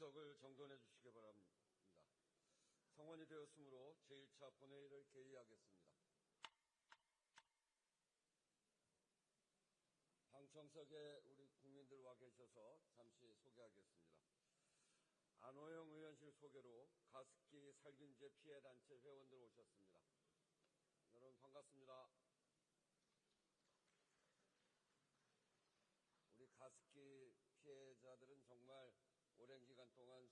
의석을 정돈해 주시기 바랍니다. 성원이 되었으므로 제1차 본회의를 개의하겠습니다. 방청석에 우리 국민들 와 계셔서 잠시 소개하겠습니다. 안호영 의원실 소개로 가습기 살균제 피해 단체 회원들 오셨습니다. 여러분 반갑습니다. 우리 가습기 피해자들은 정말 오랜 기간 동안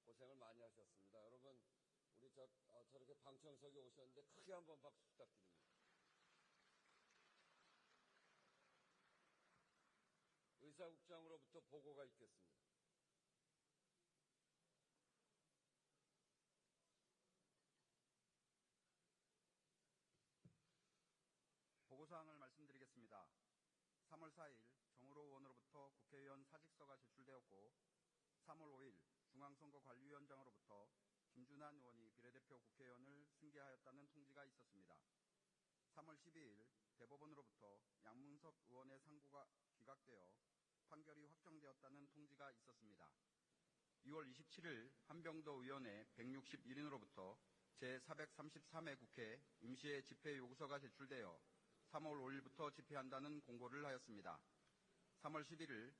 고생을 많이 하셨습니다. 여러분 우리 저렇게 방청석에 오셨는데 크게 한번 박수 부탁드립니다. 의사국장으로부터 보고가 있겠습니다. 보고사항을 말씀드리겠습니다. 3월 4일 정우로 의원으로부터 국회의원 사직서가 제출되었고 3월 5일 중앙선거관리위원장으로부터 김준환 의원이 비례대표 국회의원을 승계하였다는 통지가 있었습니다. 3월 12일 대법원으로부터 양문석 의원의 상고가 기각되어 판결이 확정되었다는 통지가 있었습니다. 2월 27일 한병도 의원의 161인으로부터 제433회 국회 임시회 집회 요구서가 제출되어 3월 5일부터 집회한다는 공고를 하였습니다. 3월 11일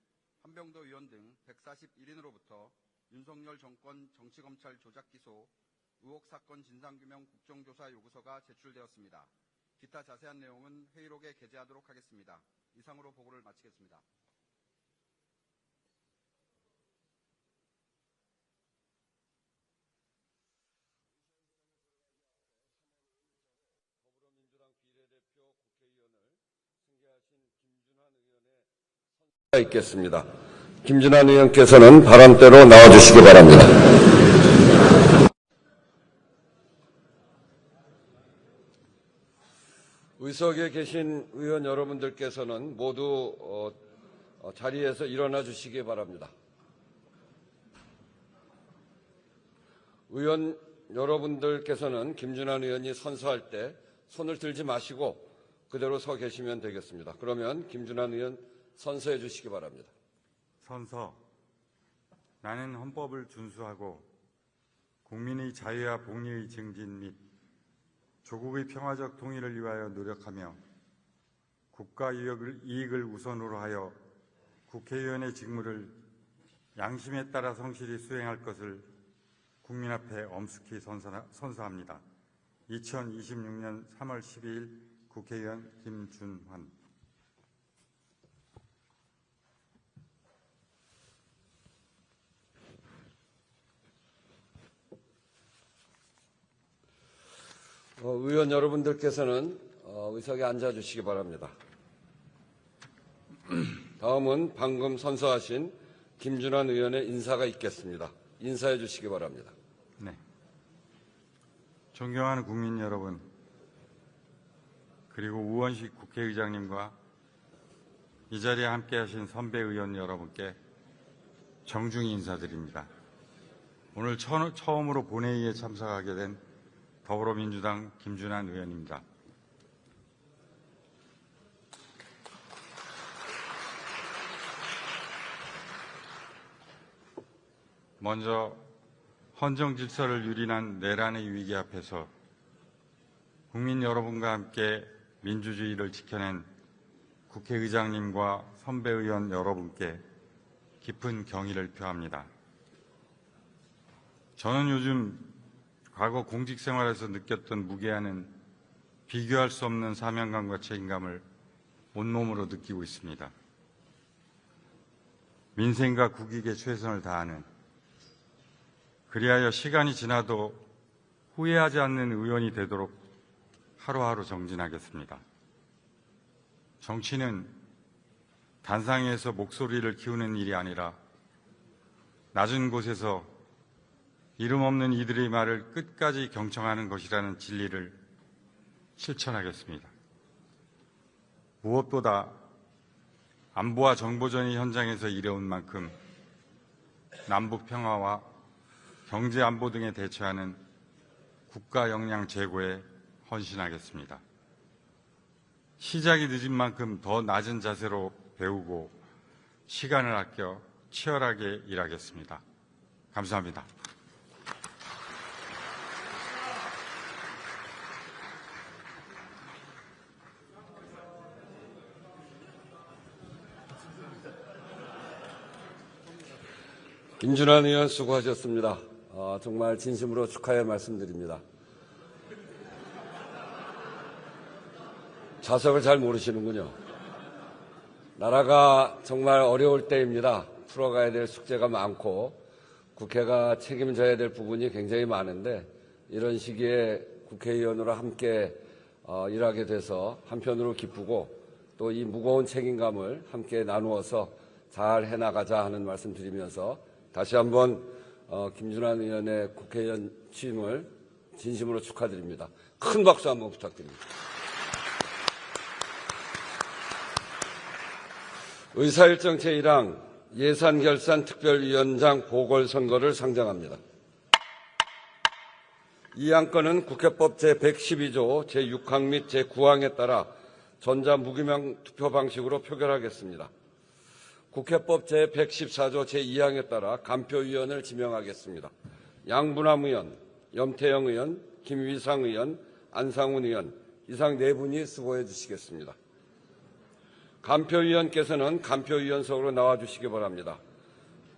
한병도 의원 등 141인으로부터 윤석열 정권 정치검찰 조작기소 의혹사건 진상규명 국정조사 요구서가 제출되었습니다. 기타 자세한 내용은 회의록에 게재하도록 하겠습니다. 이상으로 보고를 마치겠습니다. 더불어민주당 비례대표 국회의원을 승계하신 김준환 의원의 선서가 있겠습니다. 김준환 의원께서는 바람대로 나와주시기 바랍니다. 의석에 계신 의원 여러분들께서는 모두 자리에서 일어나 주시기 바랍니다. 의원 여러분들께서는 김준환 의원이 선서할 때 손을 들지 마시고 그대로 서 계시면 되겠습니다. 그러면 김준환 의원 선서해 주시기 바랍니다. 선서. 나는 헌법을 준수하고 국민의 자유와 복리의 증진 및 조국의 평화적 통일을 위하여 노력하며 국가 이익을 우선으로 하여 국회의원의 직무를 양심에 따라 성실히 수행할 것을 국민 앞에 엄숙히 선서합니다. 2026년 3월 12일 국회의원 김준환. 의원 여러분들께서는 의석에 앉아주시기 바랍니다. 다음은 방금 선서하신 김준환 의원의 인사가 있겠습니다. 인사해 주시기 바랍니다. 네. 존경하는 국민 여러분, 그리고 우원식 국회의장님과 이 자리에 함께하신 선배 의원 여러분께 정중히 인사드립니다. 오늘 처음으로 본회의에 참석하게 된 더불어민주당 김준환 의원입니다. 먼저 헌정 질서를 유린한 내란의 위기 앞에서 국민 여러분과 함께 민주주의를 지켜낸 국회의장님과 선배 의원 여러분께 깊은 경의를 표합니다. 저는 요즘 과거 공직생활에서 느꼈던 무게와는 비교할 수 없는 사명감과 책임감을 온몸으로 느끼고 있습니다. 민생과 국익에 최선을 다하는, 그리하여 시간이 지나도 후회하지 않는 의원이 되도록 하루하루 정진하겠습니다. 정치는 단상에서 목소리를 키우는 일이 아니라 낮은 곳에서 이름 없는 이들의 말을 끝까지 경청하는 것이라는 진리를 실천하겠습니다. 무엇보다 안보와 정보전의 현장에서 일해온 만큼 남북 평화와 경제 안보 등에 대처하는 국가 역량 제고에 헌신하겠습니다. 시작이 늦은 만큼 더 낮은 자세로 배우고 시간을 아껴 치열하게 일하겠습니다. 감사합니다. 김준환 의원 수고하셨습니다. 정말 진심으로 축하의 말씀드립니다. 자석을 잘 모르시는군요. 나라가 정말 어려울 때입니다. 풀어가야 될 숙제가 많고 국회가 책임져야 될 부분이 굉장히 많은데 이런 시기에 국회의원으로 함께 일하게 돼서 한편으로 기쁘고 또 이 무거운 책임감을 함께 나누어서 잘 해나가자 하는 말씀 드리면서 다시 한번 김준환 의원의 국회의원 취임을 진심으로 축하드립니다. 큰 박수 한번 부탁드립니다. 의사일정 제1항 예산결산특별위원장 보궐선거를 상정합니다. 이 안건은 국회법 제112조 제6항 및 제9항에 따라 전자무기명 투표 방식으로 표결하겠습니다. 국회법 제114조 제2항에 따라 간표위원을 지명하겠습니다. 양분함 의원, 염태영 의원, 김위상 의원, 안상훈 의원 이상 네 분이 수고해 주시겠습니다. 간표위원께서는 간표위원석으로 나와주시기 바랍니다.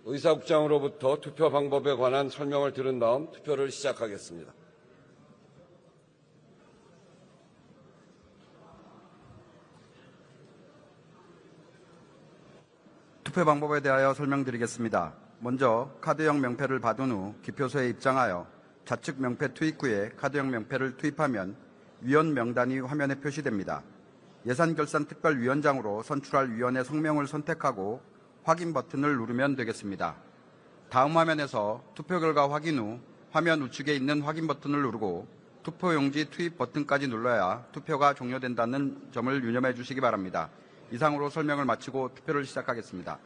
의사국장으로부터 투표 방법에 관한 설명을 들은 다음 투표를 시작하겠습니다. 투표 방법에 대하여 설명드리겠습니다. 먼저 카드형 명패를 받은 후 기표소에 입장하여 좌측 명패 투입 후에 카드형 명패를 투입하면 위원 명단이 화면에 표시됩니다. 예산결산특별위원장으로 선출할 위원의 성명을 선택하고 확인 버튼을 누르면 되겠습니다. 다음 화면에서 투표 결과 확인 후 화면 우측에 있는 확인 버튼을 누르고 투표용지 투입 버튼까지 눌러야 투표가 종료된다는 점을 유념해 주시기 바랍니다. 이상으로 설명을 마치고 투표를 시작하겠습니다.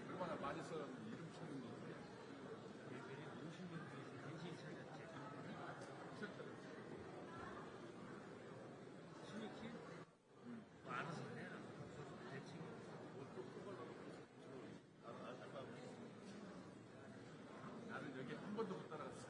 얼마나 많이 썼는지 이름 찾는 거. 나는 여기 한 번도 못 따라갔어.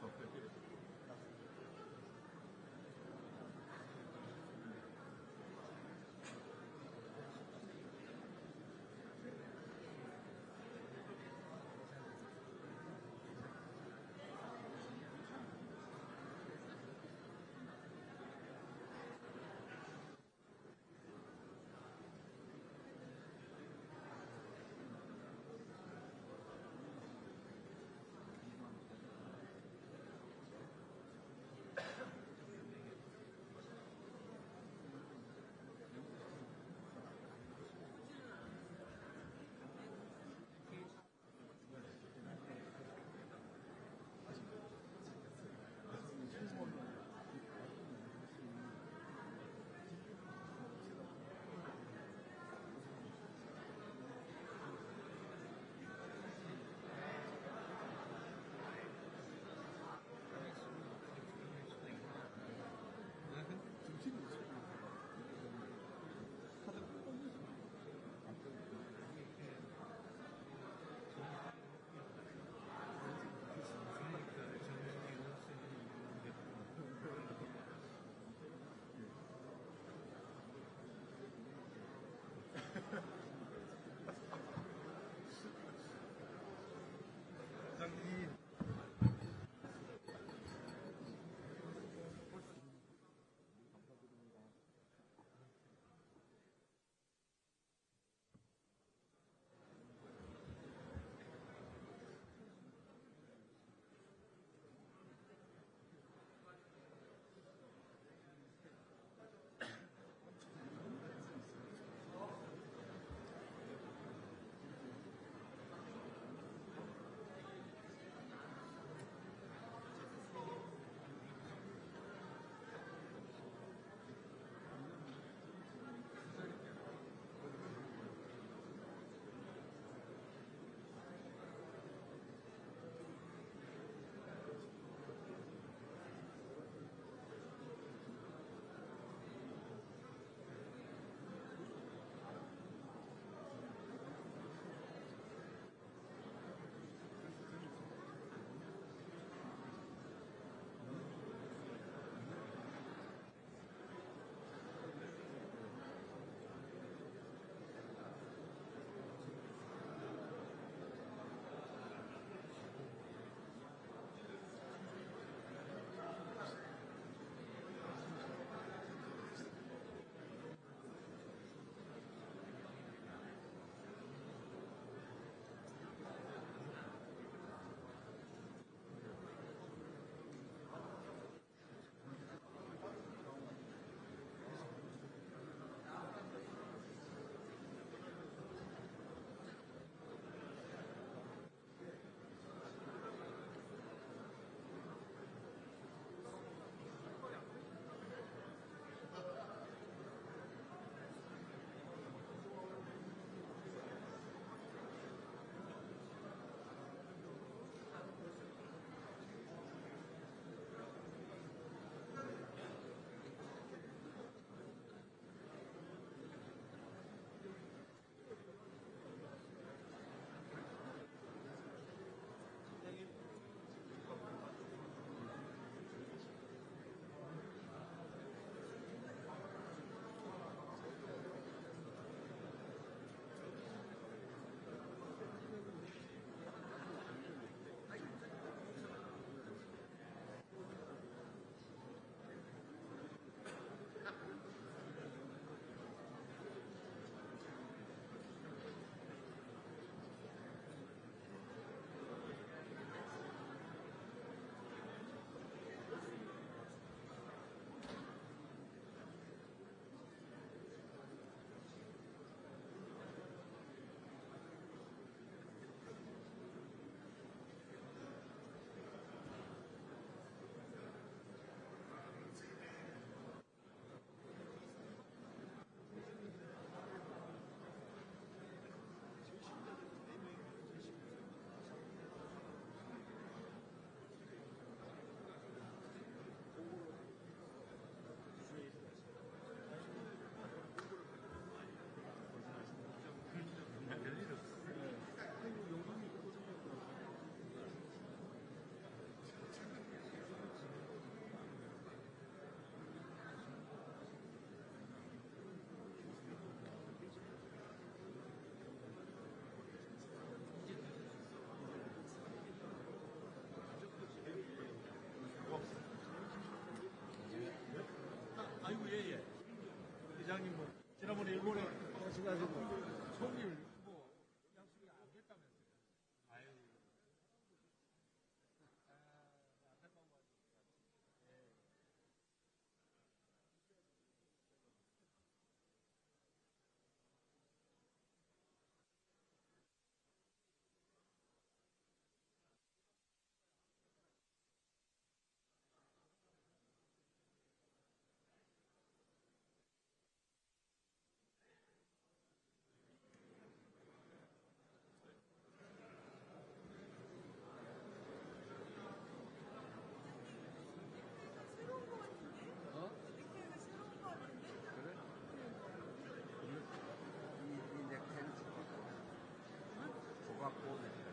조각보 주세요.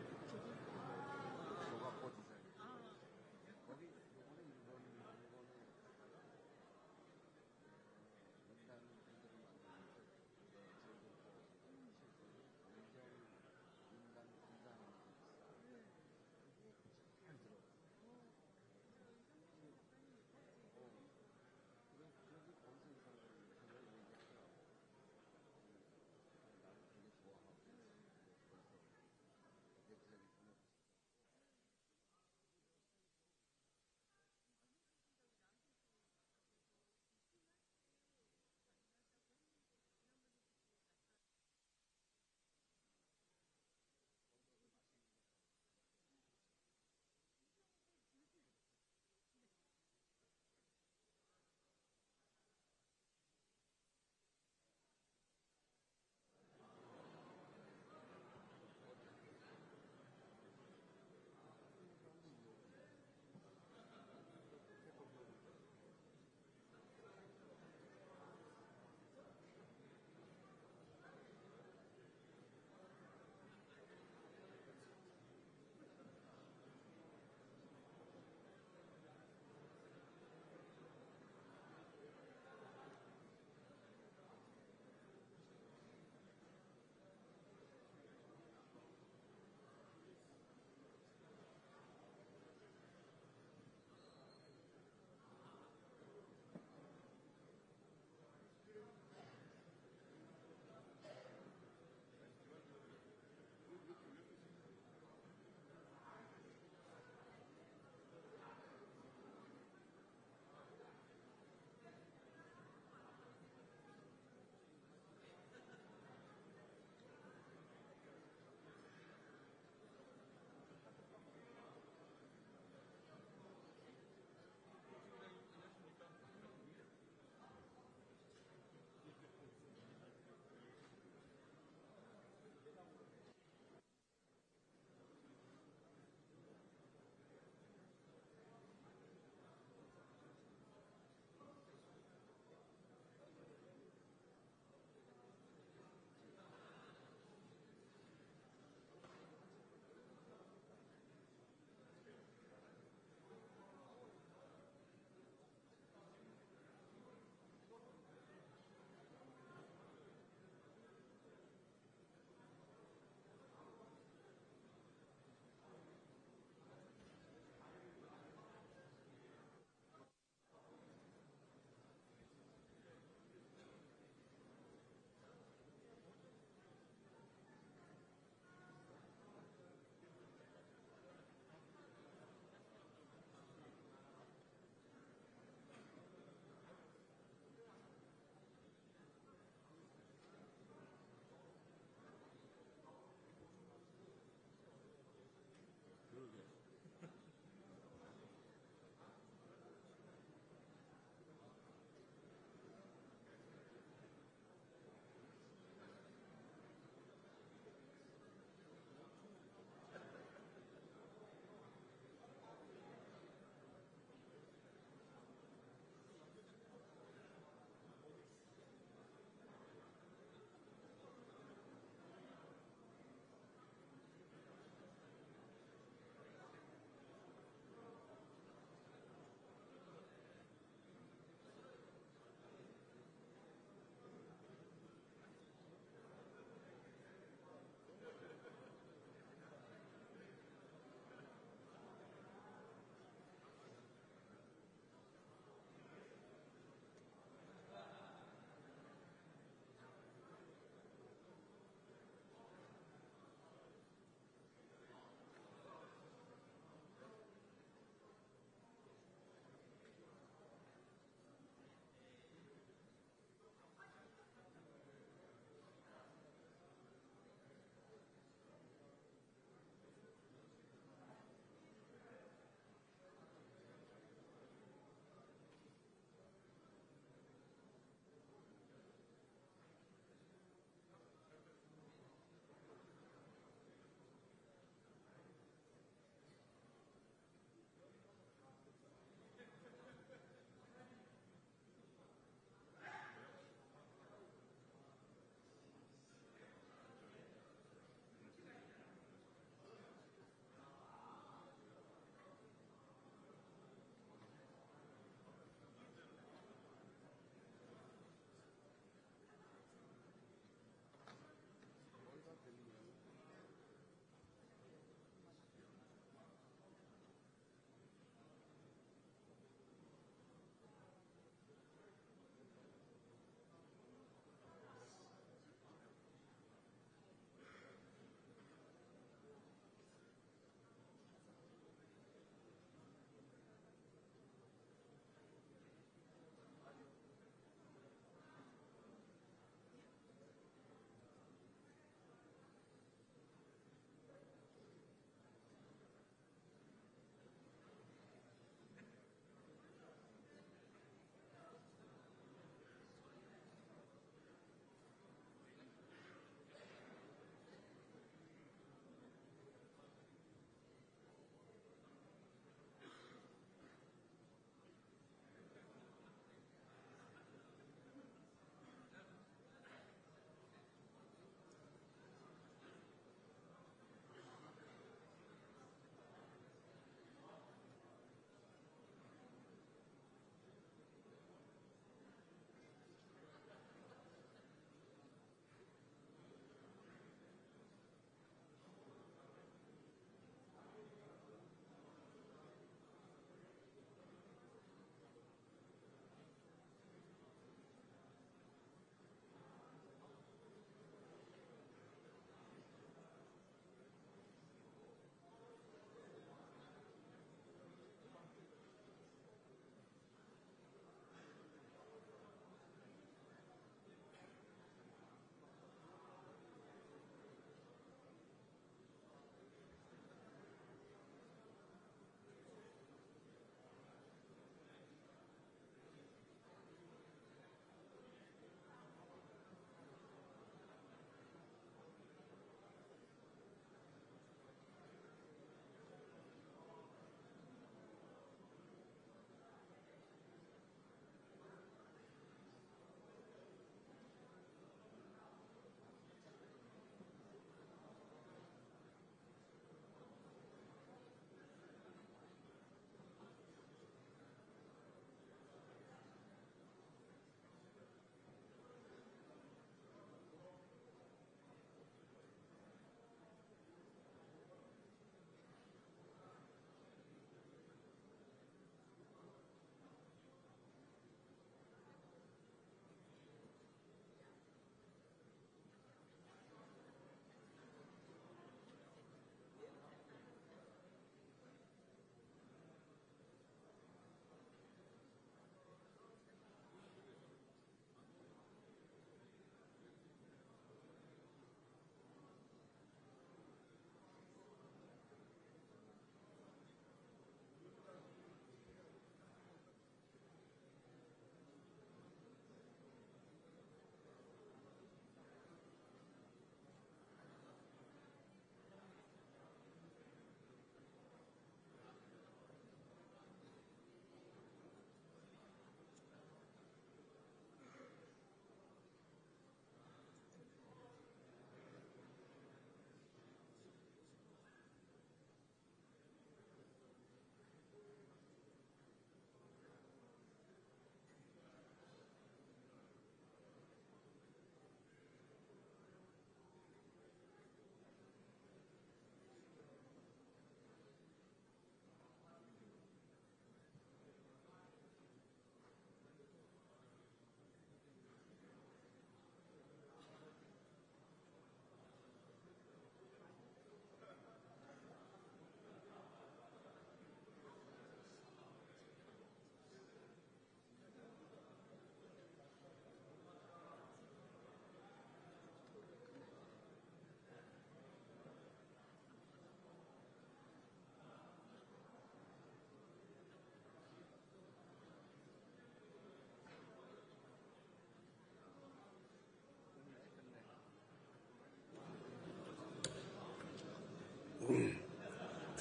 조각보 주세요. 거기 요거는 일본 민간 분들이 만드는 민간 공장 잘 들어. 그래서 거기서 이사를 얘기하더라고. 나를 되게 좋아하고 그래서 되게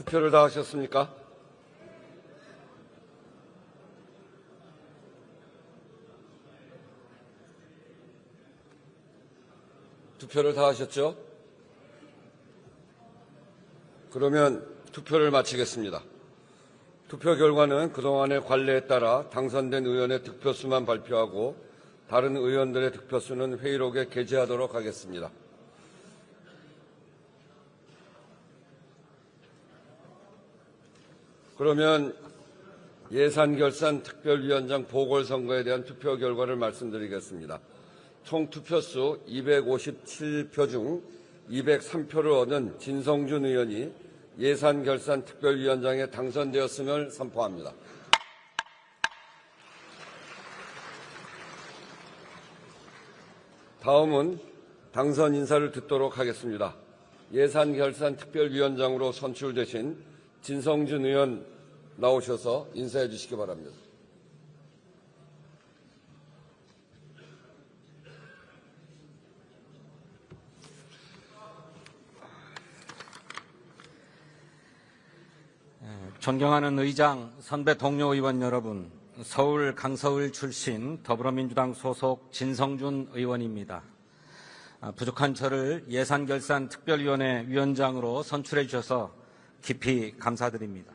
투표를 다 하셨습니까? 투표를 다 하셨죠? 그러면 투표를 마치겠습니다. 투표 결과는 그동안의 관례에 따라 당선된 의원의 득표수만 발표하고 다른 의원들의 득표수는 회의록에 게재하도록 하겠습니다. 그러면 예산결산 특별위원장 보궐선거에 대한 투표 결과를 말씀드리겠습니다. 총 투표수 257표 중 203표를 얻은 진성준 의원이 예산결산 특별위원장에 당선되었음을 선포합니다. 다음은 당선 인사를 듣도록 하겠습니다. 예산결산 특별위원장으로 선출되신 진성준 의원 나오셔서 인사해 주시기 바랍니다. 존경하는 의장, 선배 동료 의원 여러분, 서울 강서을 출신 더불어민주당 소속 진성준 의원입니다. 부족한 저를 예산결산특별위원회 위원장으로 선출해 주셔서 깊이 감사드립니다.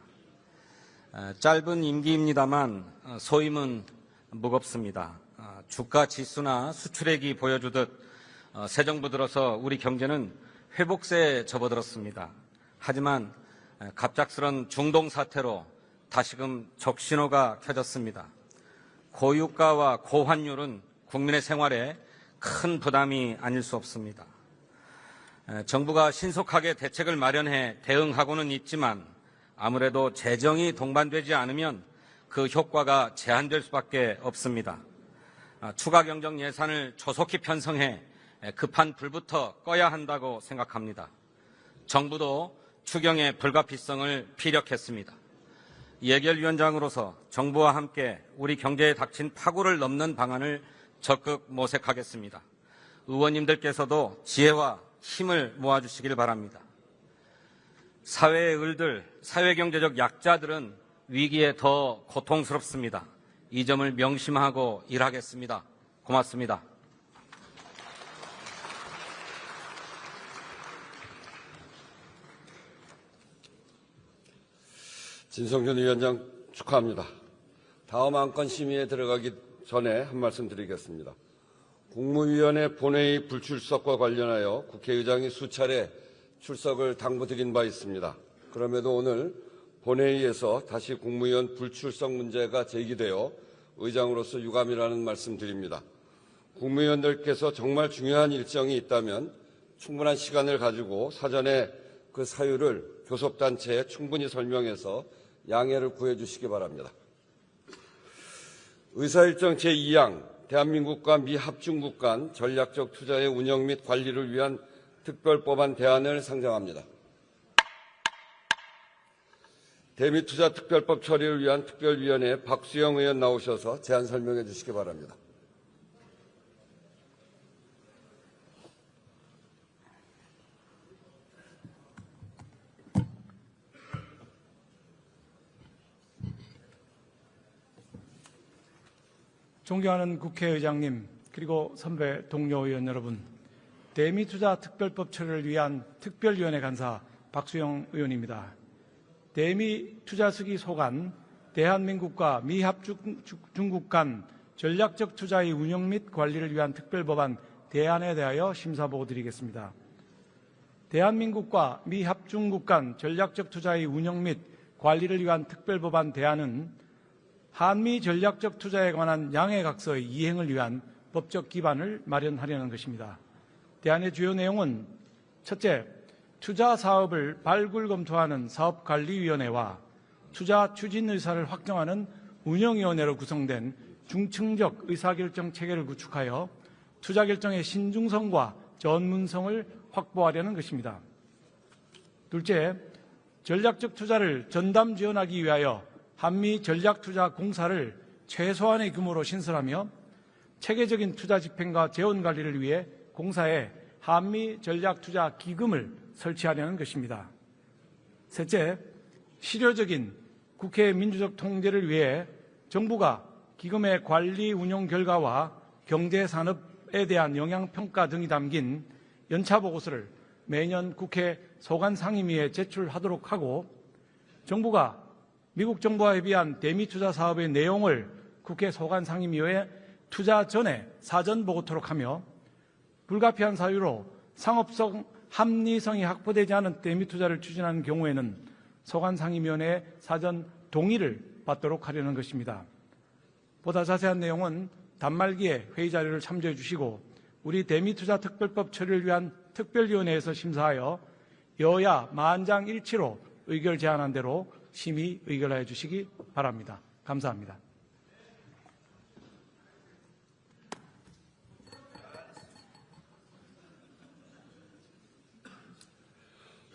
짧은 임기입니다만 소임은 무겁습니다. 주가 지수나 수출액이 보여주듯 새 정부 들어서 우리 경제는 회복세에 접어들었습니다. 하지만 갑작스런 중동 사태로 다시금 적신호가 켜졌습니다. 고유가와 고환율은 국민의 생활에 큰 부담이 아닐 수 없습니다. 정부가 신속하게 대책을 마련해 대응하고는 있지만 아무래도 재정이 동반되지 않으면 그 효과가 제한될 수밖에 없습니다. 추가 경정 예산을 조속히 편성해 급한 불부터 꺼야 한다고 생각합니다. 정부도 추경의 불가피성을 피력했습니다. 예결위원장으로서 정부와 함께 우리 경제에 닥친 파고를 넘는 방안을 적극 모색하겠습니다. 의원님들께서도 지혜와 힘을 모아주시길 바랍니다. 사회의 을들, 사회경제적 약자들은 위기에 더 고통스럽습니다. 이 점을 명심하고 일하겠습니다. 고맙습니다. 진성준 위원장 축하합니다. 다음 안건 심의에 들어가기 전에 한 말씀 드리겠습니다. 국무위원회 본회의 불출석과 관련하여 국회의장이 수차례 출석을 당부드린 바 있습니다. 그럼에도 오늘 본회의에서 다시 국무위원 불출석 문제가 제기되어 의장으로서 유감이라는 말씀 드립니다. 국무위원들께서 정말 중요한 일정이 있다면 충분한 시간을 가지고 사전에 그 사유를 교섭단체에 충분히 설명해서 양해를 구해 주시기 바랍니다. 의사일정 제2항 대한민국과 미합중국 간 전략적 투자의 운영 및 관리를 위한 특별법안 대안을 상정합니다. 대미투자특별법 처리를 위한 특별위원회 박수영 의원 나오셔서 제안 설명해 주시기 바랍니다. 존경하는 국회의장님, 그리고 선배 동료 의원 여러분, 대미투자특별법 처리를 위한 특별위원회 간사 박수영 의원입니다. 대미투자특위 소관 대한민국과 미합중국 간 전략적 투자의 운영 및 관리를 위한 특별법안 대안에 대하여 심사보고 드리겠습니다. 대한민국과 미합중국 간 전략적 투자의 운영 및 관리를 위한 특별법안 대안은 한미 전략적 투자에 관한 양해각서의 이행을 위한 법적 기반을 마련하려는 것입니다. 대안의 주요 내용은 첫째, 투자 사업을 발굴 검토하는 사업관리위원회와 투자 추진 의사를 확정하는 운영위원회로 구성된 중층적 의사결정 체계를 구축하여 투자 결정의 신중성과 전문성을 확보하려는 것입니다. 둘째, 전략적 투자를 전담 지원하기 위하여 한미 전략투자공사를 최소한의 규모로 신설하며 체계적인 투자 집행과 재원 관리를 위해 공사에 한미 전략투자 기금을 설치하려는 것입니다. 셋째, 실효적인 국회 민주적 통제를 위해 정부가 기금의 관리 운용 결과와 경제산업에 대한 영향평가 등이 담긴 연차보고서를 매년 국회 소관상임위에 제출하도록 하고, 정부가 미국 정부와 협의한 대미투자 사업의 내용을 국회 소관상임위에 투자 전에 사전 보고토록 하며, 불가피한 사유로 상업성, 합리성이 확보되지 않은 대미투자를 추진하는 경우에는 소관상임위원회의 사전 동의를 받도록 하려는 것입니다. 보다 자세한 내용은 단말기에 회의 자료를 참조해 주시고, 우리 대미투자 특별법 처리를 위한 특별위원회에서 심사하여 여야 만장일치로 의결 제안한 대로 심의 의결하여 주시기 바랍니다. 감사합니다.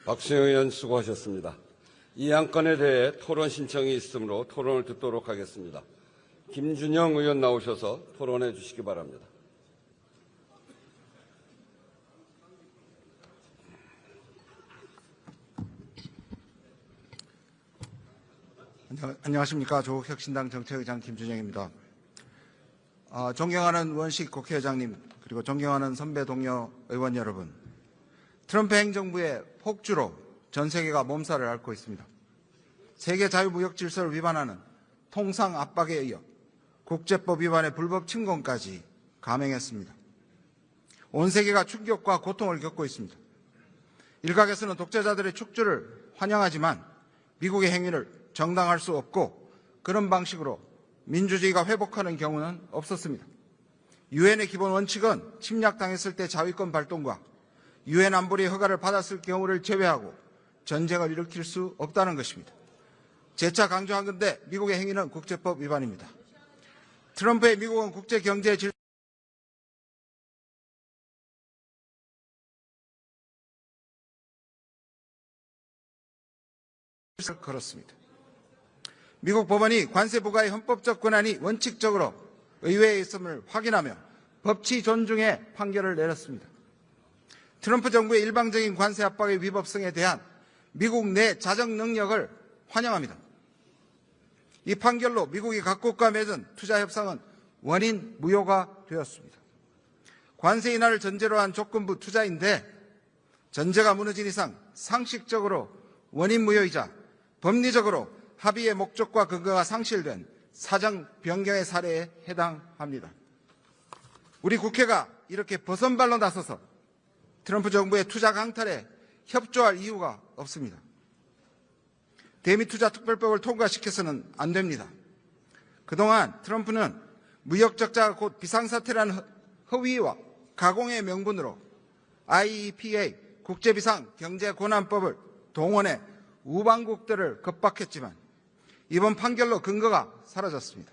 박수영 의원 수고하셨습니다. 이 안건에 대해 토론 신청이 있으므로 토론을 듣도록 하겠습니다. 김준영 의원 나오셔서 토론해 주시기 바랍니다. 안녕하십니까. 조국혁신당 정책의장 김준영입니다. 존경하는 원식 국회의장님, 그리고 존경하는 선배 동료 의원 여러분, 트럼프 행정부의 폭주로 전 세계가 몸살을 앓고 있습니다. 세계 자유무역 질서를 위반하는 통상 압박에 이어 국제법 위반의 불법 침공까지 감행했습니다. 온 세계가 충격과 고통을 겪고 있습니다. 일각에서는 독재자들의 축주를 환영하지만 미국의 행위를 정당할 수 없고, 그런 방식으로 민주주의가 회복하는 경우는 없었습니다. 유엔의 기본 원칙은 침략당했을 때 자위권 발동과 유엔 안보리의 허가를 받았을 경우를 제외하고 전쟁을 일으킬 수 없다는 것입니다. 재차 강조한 건데 미국의 행위는 국제법 위반입니다. 트럼프의 미국은 국제 경제 질서를 걸었습니다. 미국 법원이 관세 부과의 헌법적 권한이 원칙적으로 의회에 있음을 확인하며 법치 존중의 판결을 내렸습니다. 트럼프 정부의 일방적인 관세 압박의 위법성에 대한 미국 내 자정 능력을 환영합니다. 이 판결로 미국이 각국과 맺은 투자 협상은 원인 무효가 되었습니다. 관세 인하를 전제로 한 조건부 투자인데 전제가 무너진 이상 상식적으로 원인 무효이자 법리적으로 합의의 목적과 근거가 상실된 사정 변경의 사례에 해당합니다. 우리 국회가 이렇게 버선발로 나서서 트럼프 정부의 투자 강탈에 협조할 이유가 없습니다. 대미투자 특별법을 통과시켜서는 안 됩니다. 그동안 트럼프는 무역 적자가 곧 비상사태라는 허위와 가공의 명분으로 IEPA 국제비상경제권한법을 동원해 우방국들을 겁박했지만 이번 판결로 근거가 사라졌습니다.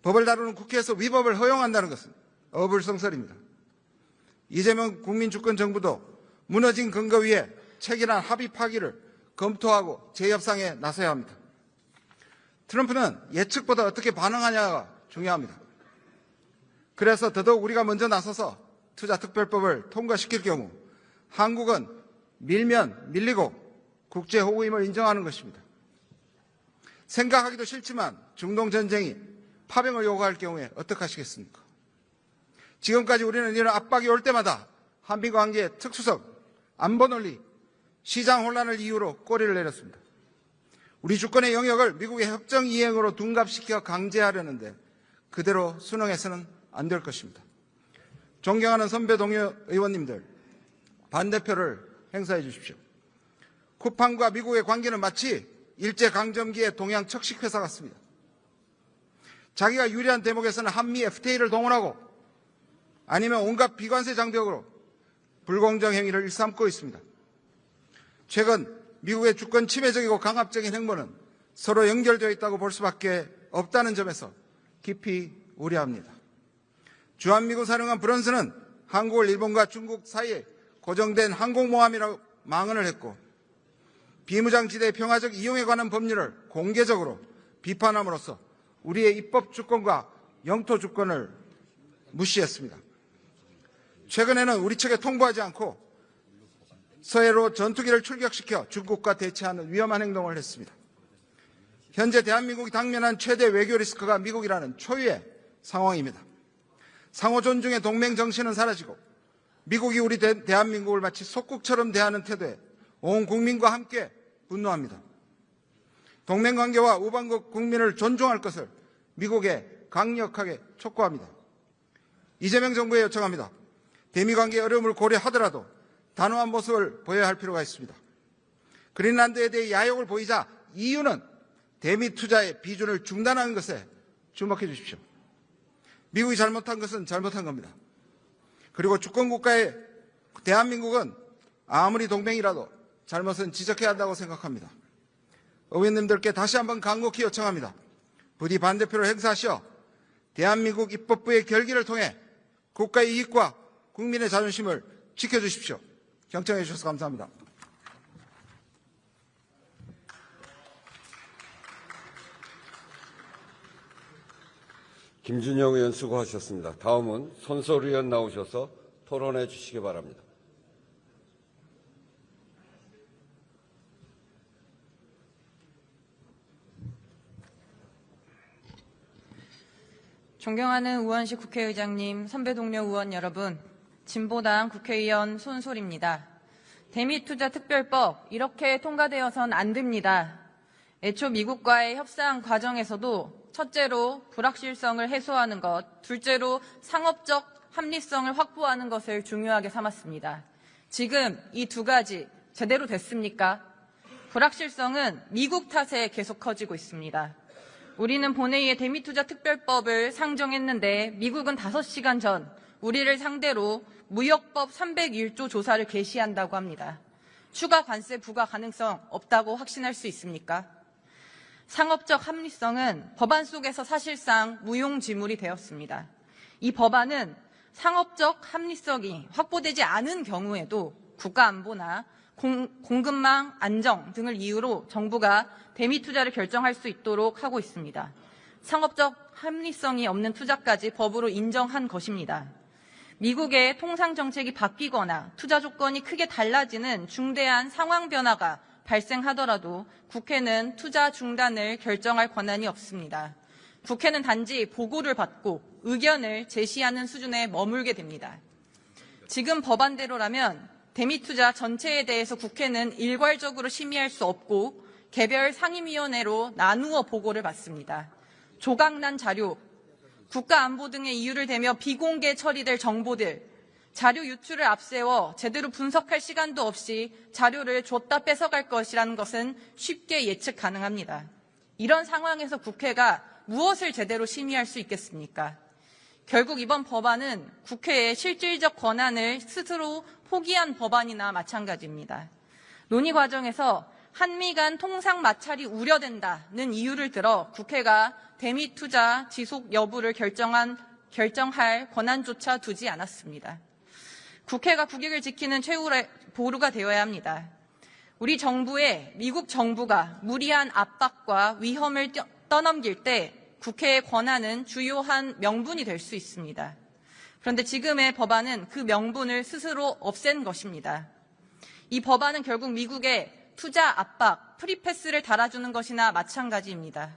법을 다루는 국회에서 위법을 허용한다는 것은 어불성설입니다. 이재명 국민주권정부도 무너진 근거 위에 책임난 합의 파기를 검토하고 재협상에 나서야 합니다. 트럼프는 예측보다 어떻게 반응하냐가 중요합니다. 그래서 더더욱 우리가 먼저 나서서 투자특별법을 통과시킬 경우 한국은 밀면 밀리고 국제호구임을 인정하는 것입니다. 생각하기도 싫지만 중동전쟁이 파병을 요구할 경우에 어떡하시겠습니까? 지금까지 우리는 이런 압박이 올 때마다 한미관계의 특수성, 안보논리, 시장 혼란을 이유로 꼬리를 내렸습니다. 우리 주권의 영역을 미국의 협정 이행으로 둔갑시켜 강제하려는데 그대로 순응해서는 안 될 것입니다. 존경하는 선배 동료 의원님들, 반대표를 행사해 주십시오. 쿠팡과 미국의 관계는 마치 일제강점기의 동양 척식회사 같습니다. 자기가 유리한 대목에서는 한미 FTA를 동원하고 아니면 온갖 비관세 장벽으로 불공정 행위를 일삼고 있습니다. 최근 미국의 주권 침해적이고 강압적인 행보는 서로 연결되어 있다고 볼 수밖에 없다는 점에서 깊이 우려합니다. 주한미군 사령관 브런슨은 한국을 일본과 중국 사이에 고정된 항공모함이라고 망언을 했고 비무장지대의 평화적 이용에 관한 법률을 공개적으로 비판함으로써 우리의 입법 주권과 영토 주권을 무시했습니다. 최근에는 우리 측에 통보하지 않고 서해로 전투기를 출격시켜 중국과 대치하는 위험한 행동을 했습니다. 현재 대한민국이 당면한 최대 외교 리스크가 미국이라는 초유의 상황입니다. 상호 존중의 동맹 정신은 사라지고 미국이 우리 대한민국을 마치 속국처럼 대하는 태도에 온 국민과 함께 분노합니다. 동맹관계와 우방국 국민을 존중할 것을 미국에 강력하게 촉구합니다. 이재명 정부에 요청합니다. 대미관계의 어려움을 고려하더라도 단호한 모습을 보여야 할 필요가 있습니다. 그린란드에 대해 야욕을 보이자 EU는 대미 투자의 비준을 중단하는 것에 주목해 주십시오. 미국이 잘못한 것은 잘못한 겁니다. 그리고 주권국가의 대한민국은 아무리 동맹이라도 잘못은 지적해야 한다고 생각합니다. 의원님들께 다시 한번 간곡히 요청합니다. 부디 반대표를 행사하시어 대한민국 입법부의 결기를 통해 국가의 이익과 국민의 자존심을 지켜주십시오. 경청해 주셔서 감사합니다. 김준영 의원 수고하셨습니다. 다음은 손소리 의원 나오셔서 토론해 주시기 바랍니다. 존경하는 우원식 국회의장님, 선배 동료 의원 여러분, 진보당 국회의원 손소리입니다. 대미투자특별법 이렇게 통과되어선 안 됩니다. 애초 미국과의 협상 과정에서도 첫째로 불확실성을 해소하는 것, 둘째로 상업적 합리성을 확보하는 것을 중요하게 삼았습니다. 지금 이 두 가지 제대로 됐습니까? 불확실성은 미국 탓에 계속 커지고 있습니다. 우리는 본회의에 대미투자특별법을 상정했는데 미국은 5시간 전 우리를 상대로 무역법 301조 조사를 개시한다고 합니다. 추가 관세 부과 가능성 없다고 확신할 수 있습니까? 상업적 합리성은 법안 속에서 사실상 무용지물이 되었습니다. 이 법안은 상업적 합리성이 확보되지 않은 경우에도 국가안보나 공급망 안정 등을 이유로 정부가 대미 투자를 결정할 수 있도록 하고 있습니다. 상업적 합리성이 없는 투자까지 법으로 인정한 것입니다. 미국의 통상 정책이 바뀌거나 투자 조건이 크게 달라지는 중대한 상황 변화가 발생하더라도 국회는 투자 중단을 결정할 권한이 없습니다. 국회는 단지 보고를 받고 의견을 제시하는 수준에 머물게 됩니다. 지금 법안대로라면 대미투자 전체에 대해서 국회는 일괄적으로 심의할 수 없고 개별 상임위원회로 나누어 보고를 받습니다. 조각난 자료, 국가안보 등의 이유를 대며 비공개 처리될 정보들, 자료 유출을 앞세워 제대로 분석할 시간도 없이 자료를 줬다 뺏어갈 것이라는 것은 쉽게 예측 가능합니다. 이런 상황에서 국회가 무엇을 제대로 심의할 수 있겠습니까? 결국 이번 법안은 국회의 실질적 권한을 스스로 포기한 법안이나 마찬가지입니다. 논의 과정에서 한미 간 통상 마찰이 우려된다는 이유를 들어 국회가 대미 투자 지속 여부를 결정할 권한조차 두지 않았습니다. 국회가 국익을 지키는 최후의 보루가 되어야 합니다. 우리 정부에 미국 정부가 무리한 압박과 위험을 떠넘길 때 국회의 권한은 주요한 명분이 될 수 있습니다. 그런데 지금의 법안은 그 명분을 스스로 없앤 것입니다. 이 법안은 결국 미국의 투자 압박, 프리패스를 달아주는 것이나 마찬가지입니다.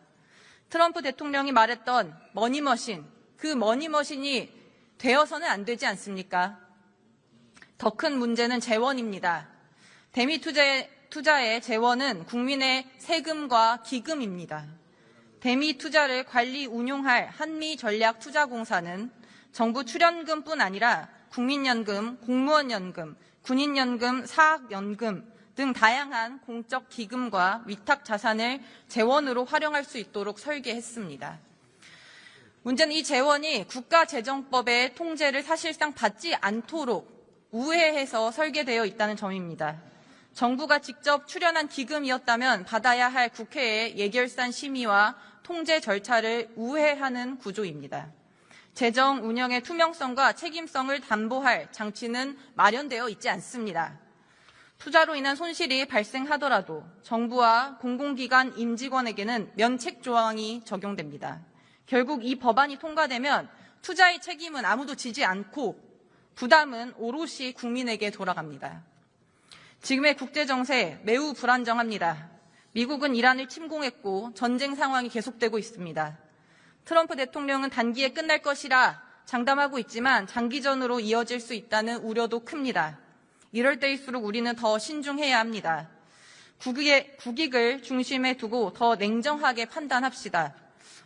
트럼프 대통령이 말했던 머니머신, 그 머니머신이 되어서는 안 되지 않습니까? 더 큰 문제는 재원입니다. 대미 투자의 재원은 국민의 세금과 기금입니다. 대미 투자를 관리 운용할 한미전략투자공사는 정부 출연금뿐 아니라 국민연금, 공무원연금, 군인연금, 사학연금 등 다양한 공적 기금과 위탁 자산을 재원으로 활용할 수 있도록 설계했습니다. 문제는 이 재원이 국가재정법의 통제를 사실상 받지 않도록 우회해서 설계되어 있다는 점입니다. 정부가 직접 출연한 기금이었다면 받아야 할 국회의 예결산 심의와 통제 절차를 우회하는 구조입니다. 재정 운영의 투명성과 책임성을 담보할 장치는 마련되어 있지 않습니다. 투자로 인한 손실이 발생하더라도 정부와 공공기관 임직원에게는 면책 조항이 적용됩니다. 결국 이 법안이 통과되면 투자의 책임은 아무도 지지 않고 부담은 오롯이 국민에게 돌아갑니다. 지금의 국제 정세 매우 불안정합니다. 미국은 이란을 침공했고 전쟁 상황이 계속되고 있습니다. 트럼프 대통령은 단기에 끝날 것이라 장담하고 있지만 장기전으로 이어질 수 있다는 우려도 큽니다. 이럴 때일수록 우리는 더 신중해야 합니다. 국익을 중심에 두고 더 냉정하게 판단합시다.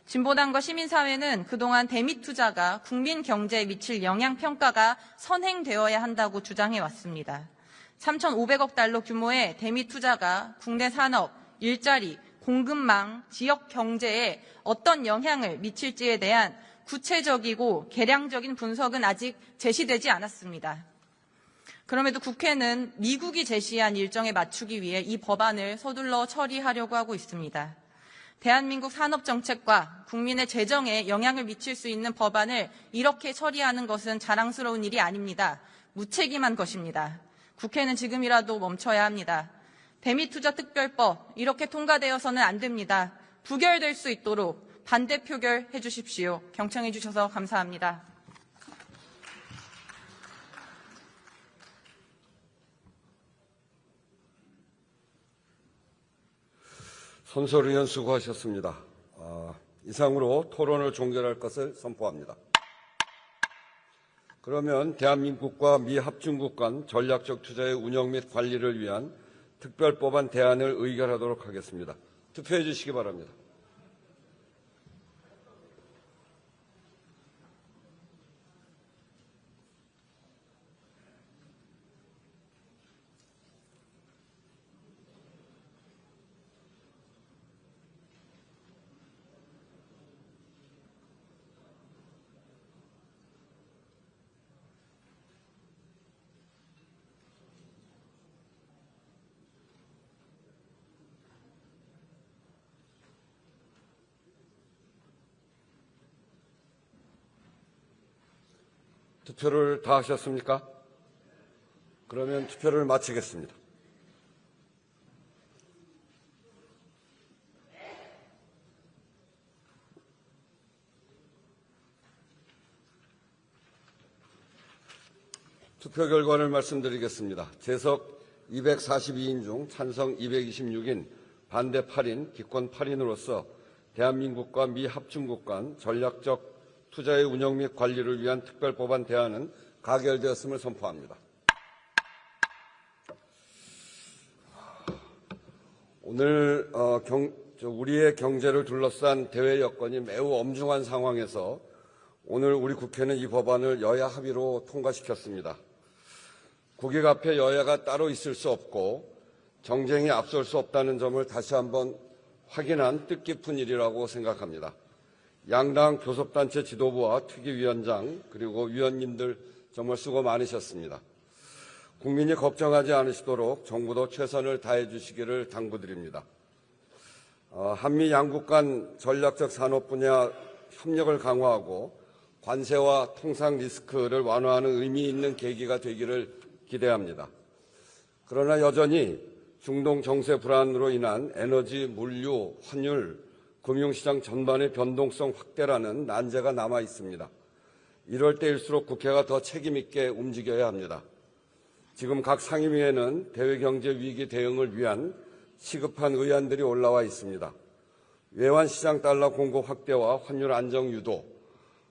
진보당과 시민사회는 그동안 대미 투자가 국민 경제에 미칠 영향 평가가 선행되어야 한다고 주장해왔습니다. 3,500억 달러 규모의 대미 투자가 국내 산업, 일자리, 공급망, 지역 경제에 어떤 영향을 미칠지에 대한 구체적이고 개량적인 분석은 아직 제시되지 않았습니다. 그럼에도 국회는 미국이 제시한 일정에 맞추기 위해 이 법안을 서둘러 처리하려고 하고 있습니다. 대한민국 산업정책과 국민의 재정에 영향을 미칠 수 있는 법안을 이렇게 처리하는 것은 자랑스러운 일이 아닙니다. 무책임한 것입니다. 국회는 지금이라도 멈춰야 합니다. 대미투자특별법 이렇게 통과되어서는 안 됩니다. 부결될 수 있도록 반대 표결해 주십시오. 경청해 주셔서 감사합니다. 손소리 의원 수고하셨습니다. 이상으로 토론을 종결할 것을 선포합니다. 그러면 대한민국과 미 합중국 간 전략적 투자의 운영 및 관리를 위한 특별법안 대안을 의결하도록 하겠습니다. 투표해 주시기 바랍니다. 투표를 다 하셨습니까? 그러면 투표를 마치겠습니다. 투표 결과를 말씀드리겠습니다. 재석 242인 중 찬성 226인, 반대 8인, 기권 8인으로서 대한민국과 미 합중국 간 전략적 투자의 운영 및 관리를 위한 특별법안 대안은 가결되었음을 선포합니다. 오늘 우리의 경제를 둘러싼 대외 여건이 매우 엄중한 상황에서 오늘 우리 국회는 이 법안을 여야 합의로 통과시켰습니다. 국익 앞에 여야가 따로 있을 수 없고 정쟁이 앞설 수 없다는 점을 다시 한번 확인한 뜻깊은 일이라고 생각합니다. 양당 교섭단체 지도부와 특위위원장 그리고 위원님들 정말 수고 많으셨습니다. 국민이 걱정하지 않으시도록 정부도 최선을 다해 주시기를 당부드립니다. 한미 양국 간 전략적 산업 분야 협력을 강화하고 관세와 통상 리스크를 완화하는 의미 있는 계기가 되기를 기대합니다. 그러나 여전히 중동 정세 불안으로 인한 에너지, 물류, 환율, 금융시장 전반의 변동성 확대라는 난제가 남아 있습니다. 이럴 때일수록 국회가 더 책임있게 움직여야 합니다. 지금 각 상임위에는 대외경제 위기 대응을 위한 시급한 의안들이 올라와 있습니다. 외환시장 달러 공급 확대와 환율 안정 유도,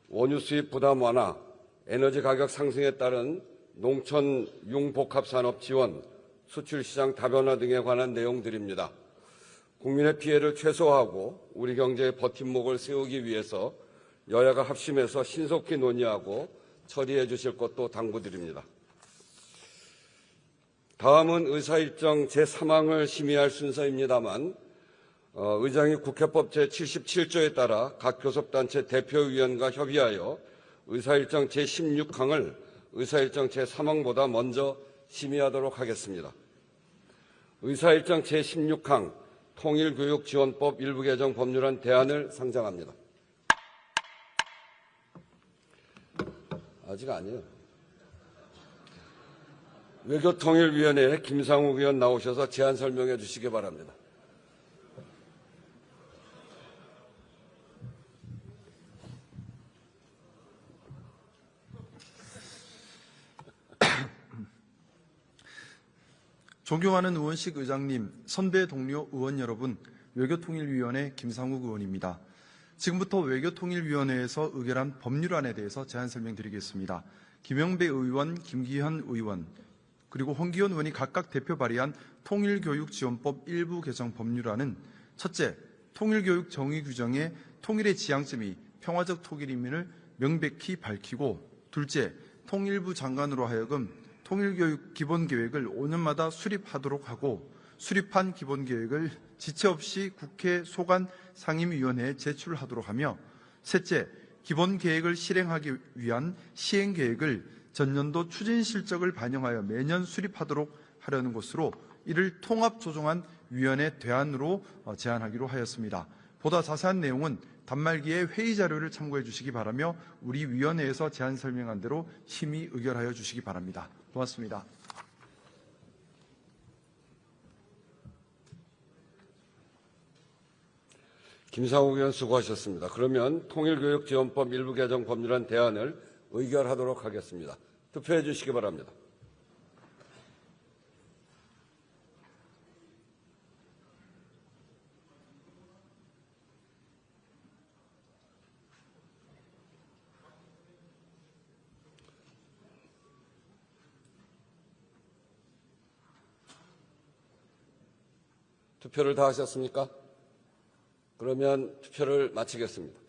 원유 수입 부담 완화, 에너지 가격 상승에 따른 농촌 융복합산업 지원, 수출시장 다변화 등에 관한 내용들입니다. 국민의 피해를 최소화하고 우리 경제의 버팀목을 세우기 위해서 여야가 합심해서 신속히 논의하고 처리해 주실 것도 당부드립니다. 다음은 의사일정 제3항을 심의할 순서입니다만 의장이 국회법 제77조에 따라 각 교섭단체 대표위원과 협의하여 의사일정 제16항을 의사일정 제3항보다 먼저 심의하도록 하겠습니다. 의사일정 제16항 통일교육지원법 일부 개정 법률안 대안을 상정합니다. 아직 아니에요. 외교통일위원회에 김상욱 의원 나오셔서 제안 설명해 주시기 바랍니다. 존경하는 의원식 의장님, 선배 동료 의원 여러분, 외교통일위원회 김상욱 의원입니다. 지금부터 외교통일위원회에서 의결한 법률안에 대해서 제안 설명드리겠습니다. 김영배 의원, 김기현 의원, 그리고 홍기현 의원이 각각 대표 발의한 통일교육지원법 일부 개정 법률안은 첫째, 통일교육 정의 규정에 통일의 지향점이 평화적 통일임을 명백히 밝히고, 둘째, 통일부 장관으로 하여금 통일교육 기본계획을 5년마다 수립하도록 하고, 수립한 기본계획을 지체 없이 국회 소관 상임위원회에 제출하도록 하며, 셋째, 기본계획을 실행하기 위한 시행계획을 전년도 추진 실적을 반영하여 매년 수립하도록 하려는 것으로 이를 통합조정안 위원회 대안으로 제안하기로 하였습니다. 보다 자세한 내용은 단말기에 회의 자료를 참고해 주시기 바라며 우리 위원회에서 제안 설명한 대로 심의 의결하여 주시기 바랍니다. 고맙습니다. 김상욱 의원 수고하셨습니다. 그러면 통일교육지원법 일부 개정 법률안 대안을 의결하도록 하겠습니다. 투표해 주시기 바랍니다. 투표를 다 하셨습니까? 그러면 투표를 마치겠습니다.